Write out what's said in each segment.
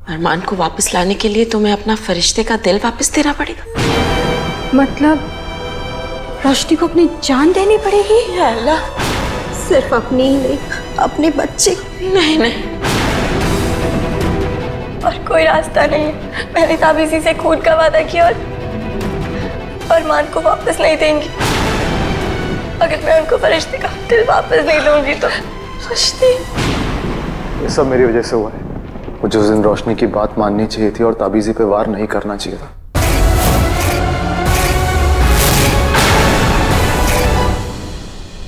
अरमान को वापस लाने के लिए तुम्हें अपना फरिश्ते का दिल वापस देना पड़ेगा। मतलब रोशनी को अपनी जान देनी पड़ेगी? या अल्लाह, सिर्फ अपनी ही नहीं, अपने बच्चे। नहीं नहीं, और कोई रास्ता नहीं है। मैंने ताबीज़ी से खून का वादा किया और अरमान को वापस नहीं देंगी। अगर मैं उनको फरिश्ते का दिल वापस नहीं दूंगी तो फरिश्ते। ये सब मेरी वजह से हुआ है। मुझे उस दिन रोशनी की बात माननी चाहिए थी और ताबीज़ी पे वार नहीं करना चाहिए था।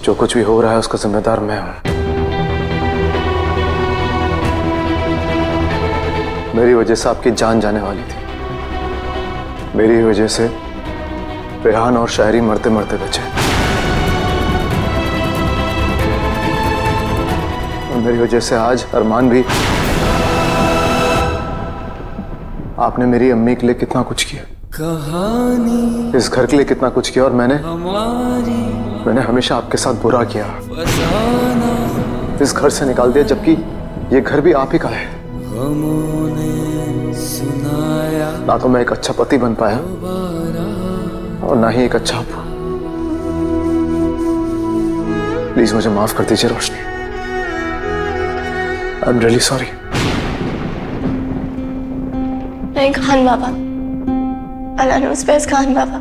जो कुछ भी हो रहा है उसका जिम्मेदार मैं हूं। मेरी वजह से आपकी जान जाने वाली थी। मेरी वजह से रेहान और शायरी मरते मरते बचे। और मेरी वजह से आज अरमान भी। आपने मेरी अम्मी के लिए कितना कुछ किया, इस घर के लिए कितना कुछ किया, और मैंने हमेशा आपके साथ बुरा किया। इस घर से निकाल दिया, जबकि ये घर भी आप ही का है। ना तो मैं एक अच्छा पति बन पाया और ना ही एक अच्छा अब्बू। प्लीज मुझे माफ कर दीजिए Roshni. I am really sorry. नहीं खान बाबा, अल्लाह नूस पे खान बाबा,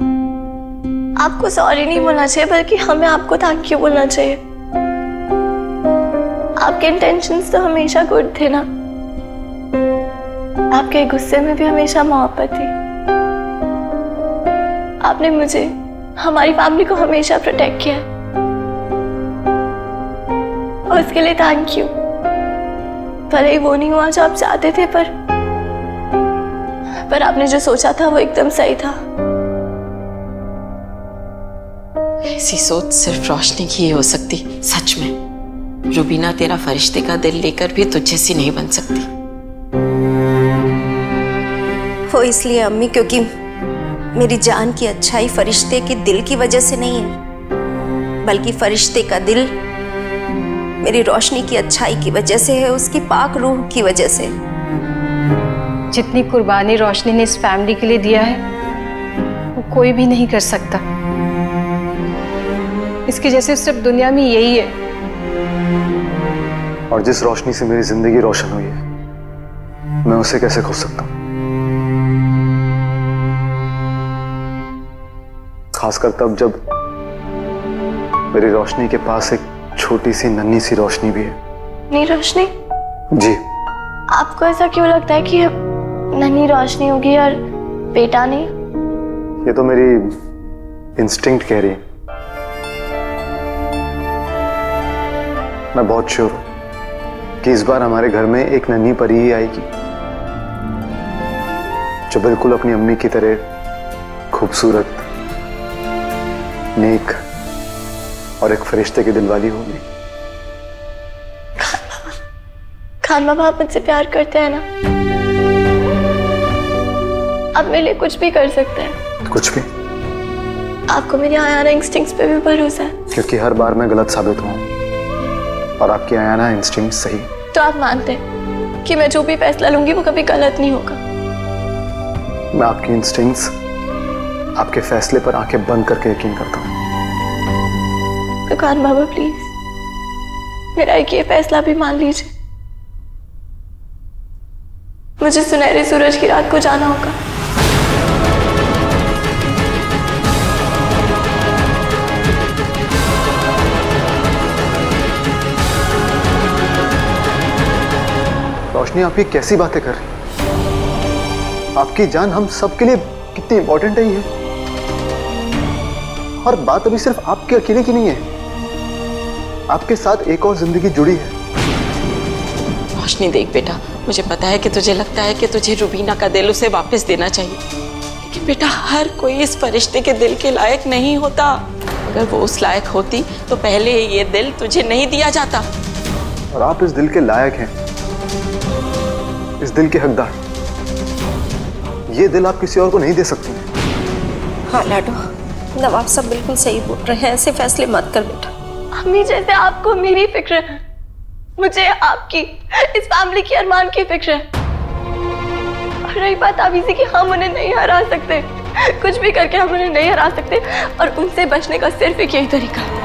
आपको सॉरी नहीं बोलना चाहिए बल्कि हमें आपको थैंक यू बोलना चाहिए। आपके इंटेंशंस तो हमेशा गुड थे ना। आपके गुस्से में भी हमेशा मोहब्बत थी। आपने मुझे, हमारी फैमिली को हमेशा प्रोटेक्ट किया और उसके लिए थैंक यू। भले ही वो नहीं हुआ जो आप चाहते थे, पर आपने जो सोचा था वो एकदम सही था। ऐसी सोच सिर्फ रोशनी की ही हो सकती। सच में रुबीना तेरा फरिश्ते का दिल लेकर भी तुझ जैसी नहीं बन सकती। वो इसलिए अम्मी क्योंकि मेरी जान की अच्छाई फरिश्ते के दिल की वजह से नहीं है, बल्कि फरिश्ते का दिल मेरी रोशनी की अच्छाई की वजह से है, उसकी पाक रूह की वजह से। जितनी कुर्बानी रोशनी ने इस फैमिली के लिए दिया है वो कोई भी नहीं कर सकता। इसकी जैसे सिर्फ दुनिया में यही है। और जिस रोशनी से मेरी जिंदगी रोशन हुई है, मैं उसे कैसे खो सकता हूं? खासकर तब जब मेरी रोशनी के पास एक छोटी सी नन्ही सी रोशनी भी है। नहीं रोशनी जी, आपको ऐसा क्यों लगता है कि नन्ही रोशनी होगी और बेटा नहीं? ये तो मेरी इंस्टिंक्ट कह रही है। मैं बहुत श्योर हूं कि इस बार हमारे घर में एक नन्ही परी ही आएगी, जो बिल्कुल अपनी अम्मी की तरह खूबसूरत, नेक और एक फरिश्ते के दिल वाली होगी। खान बाबा, आप मुझसे प्यार करते हैं ना? आप मेरे लिए कुछ भी कर सकते हैं। कुछ भी? आपको मेरी आयाना इंस्टिंक्ट्स पे भी भरोसा है? क्योंकि हर बार मैं गलत साबित हुआ और आपकी आयाना इंस्टिंक्ट सही। तो आप मानते हैं कि मैं जो भी फैसला लूंगी वो कभी गलत नहीं होगा? मैं आपकी इंस्टिंक्ट्स, आपके फैसले पर आंखें बंद करके यकीन करता हूं। तो खान बाबा प्लीज मेरा एक ये फैसला भी मान लीजिए। मुझे सुनहरे सूरज की रात को जाना होगा। रोशनी, आप ये कैसी बातें कर रही हैं? आपकी जान हम सबके लिए कितनी इंपॉर्टेंट है ये। और बात अभी सिर्फ आपके अकेले की नहीं है, आपके साथ एक और जिंदगी जुड़ी है। रोशनी देख बेटा, मुझे पता है कि तुझे लगता है कि तुझे रुबीना का दिल उसे वापस देना चाहिए, लेकिन बेटा हर कोई इस फरिश्ते के दिल के लायक नहीं होता। अगर वो उस लायक होती तो पहले ये दिल तुझे नहीं दिया जाता। और आप इस दिल के लायक हैं, इस दिल के हकदार। ये दिल आप किसी और को नहीं दे सकती। हाँ लाडो, नवाब साहब बिल्कुल सही बोल रहे हैं। ऐसे फैसले मत कर बेटा। अम्मी, जैसे आपको मेरी फिक्र है, मुझे आपकी, इस फैमिली की, अरमान की फिक्र है। और रही बात आबीसी की, हम उन्हें नहीं हरा सकते, कुछ भी करके हम उन्हें नहीं हरा सकते, और उनसे बचने का सिर्फ एक यही तरीका है।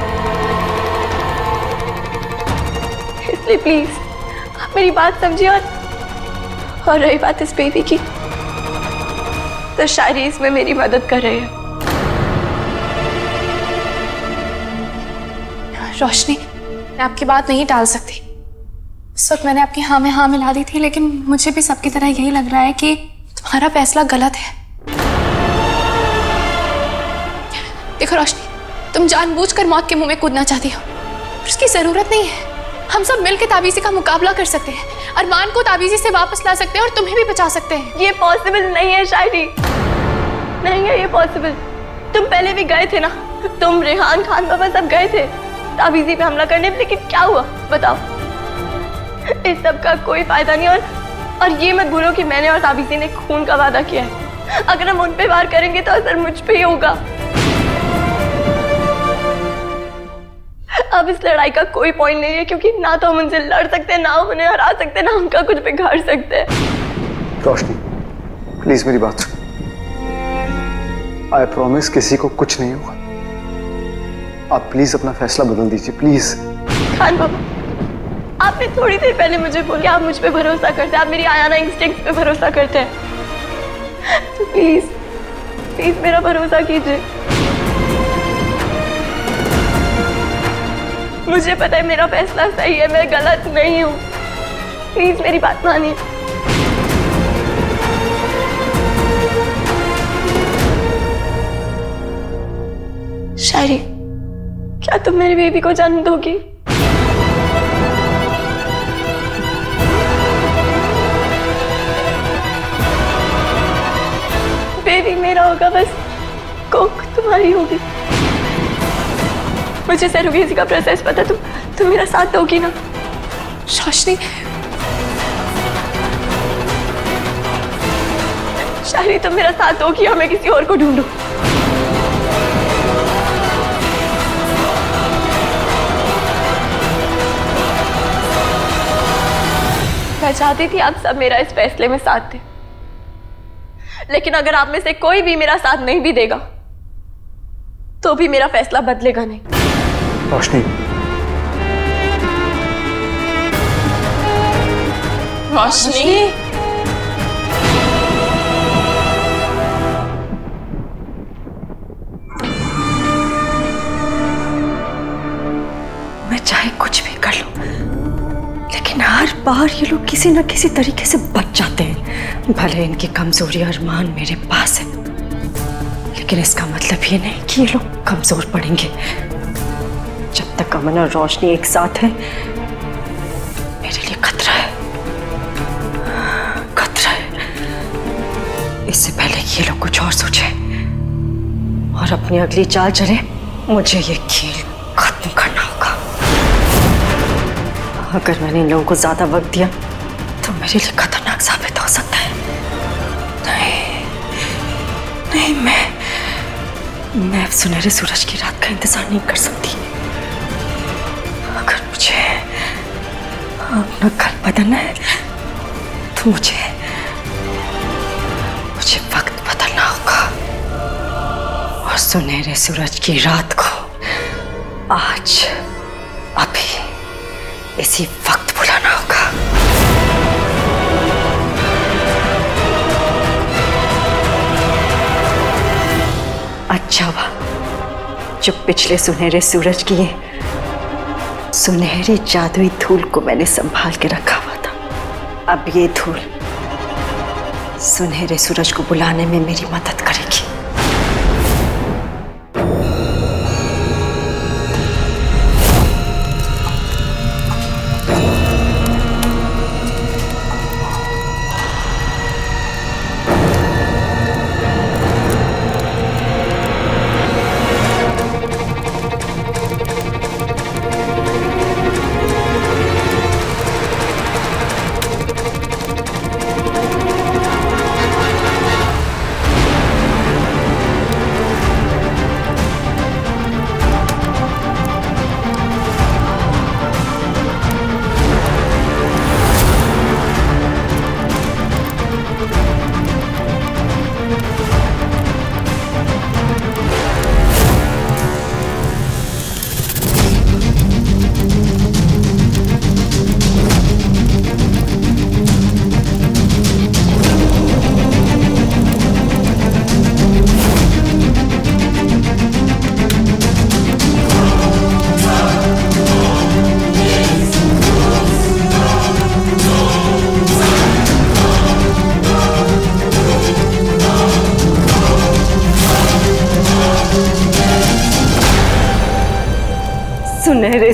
इसलिए प्लीज आप मेरी बात समझिए। और रही बात इस बेबी की, तो शायरी इसमें मेरी मदद कर रहे हैं। रोशनी, मैं आपकी बात नहीं टाल सकती। इस वक्त मैंने आपकी हाँ में हाँ मिला दी थी, लेकिन मुझे भी सबकी तरह यही लग रहा है कि तुम्हारा फैसला गलत है। देखो रोशनी, तुम जानबूझकर मौत के मुंह में कूदना चाहती हो, उसकी जरूरत नहीं है। हम सब मिलकर ताबीज़ी का मुकाबला कर सकते हैं, अरमान को ताबीज़ी से वापस ला सकते हैं और तुम्हें भी बचा सकते हैं। ये पॉसिबल नहीं है शायरी, नहीं है ये पॉसिबल। तुम पहले भी गए थे ना, तुम, रेहान खान बाबा सब गए थे ताबीज़ी पे हमला करने, लेकिन क्या हुआ बताओ? इस सब का कोई फायदा नहीं। और ये मत भूलो कि मैंने और ताबीज़ी ने खून का वादा किया है। अगर हम उन पे वार करेंगे तो असर मुझ पे ही होगा। अब इस लड़ाई का कोई पॉइंट नहीं है, क्योंकि ना तो हम उनसे लड़ सकते हैं, ना हम उन्हें हरा सकते हैं, ना उनका कुछ बिगाड़ सकते हैं। रोशनी प्लीज मेरी बात सुनो। आई प्रॉमिस किसी को कुछ नहीं होगा। आप प्लीज अपना फैसला बदल दीजिए प्लीज। खान बाबा, आपने थोड़ी देर पहले मुझे बोला कि आप मुझ पे भरोसा करते हैं, आप मेरी आयाना इंस्टिंक्ट पे भरोसा करते हैं। तो प्लीज प्लीज मेरा भरोसा कीजिए। मुझे पता है मेरा फैसला सही है, मैं गलत नहीं हूँ। प्लीज मेरी बात मानिए। शायरी, क्या तुम मेरे बेबी को जन्म दोगी? बेबी मेरा होगा, बस कोख तुम्हारी होगी। मुझे सरोगेसी का प्रोसेस पता, तुम मेरा साथ दोगी ना? रोशनी, शायरी तुम मेरा साथ दोगी या मैं किसी और को ढूंढूं? मैं चाहती थी आप सब मेरा इस फैसले में साथ दें, लेकिन अगर आप में से कोई भी मेरा साथ नहीं भी देगा तो भी मेरा फैसला बदलेगा नहीं। रोशनी, रोशनी, मैं चाहे कुछ भी कर लूं, लेकिन हर बार ये लोग किसी न किसी तरीके से बच जाते हैं। भले इनकी कमजोरी अरमान मेरे पास है, लेकिन इसका मतलब ये नहीं कि ये लोग कमजोर पड़ेंगे। जब तक अमन और रोशनी एक साथ है, मेरे लिए खतरा है, खतरा है। इससे पहले कि ये लोग कुछ और सोचे और अपनी अगली चाल चले, मुझे ये खेल खत्म करना होगा। अगर मैंने इन लोगों को ज्यादा वक्त दिया तो मेरे लिए खतरनाक साबित हो सकता है। नहीं, मैं अब सुनहरे सूरज की रात का इंतजार नहीं कर सकती। अगर मुझे अपना घर बदलना है तो मुझे वक्त बदलना होगा और सुनहरे सूरज की रात को आज अभी इसी वक्त बुलाना होगा। अच्छा हुआ जो पिछले सुनहरे सूरज की सुनहरी जादुई धूल को मैंने संभाल के रखा हुआ था। अब ये धूल सुनहरे सूरज को बुलाने में मेरी मदद करेगी।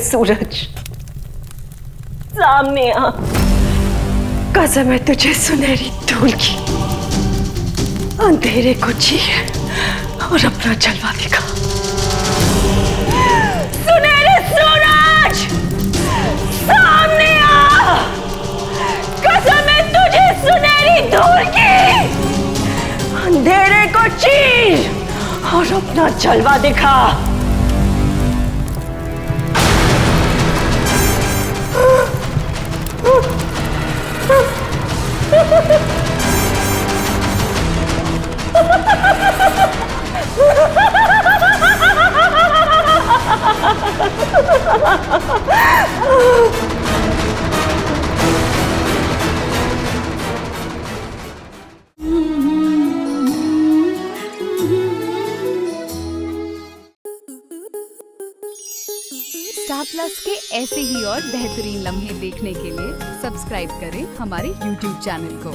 सूरज, सामने आ। कसम है तुझे सुनहरी धूल की, अंधेरे को चीर और अपना जलवा दिखा। सुनहरे सूरज, सामने आ। कसम है तुझे सुनहरी धूल की, अंधेरे को चीर और अपना जलवा दिखा। स्टार प्लस के ऐसे ही और बेहतरीन लम्हे देखने के लिए सब्सक्राइब करें हमारे YouTube चैनल को।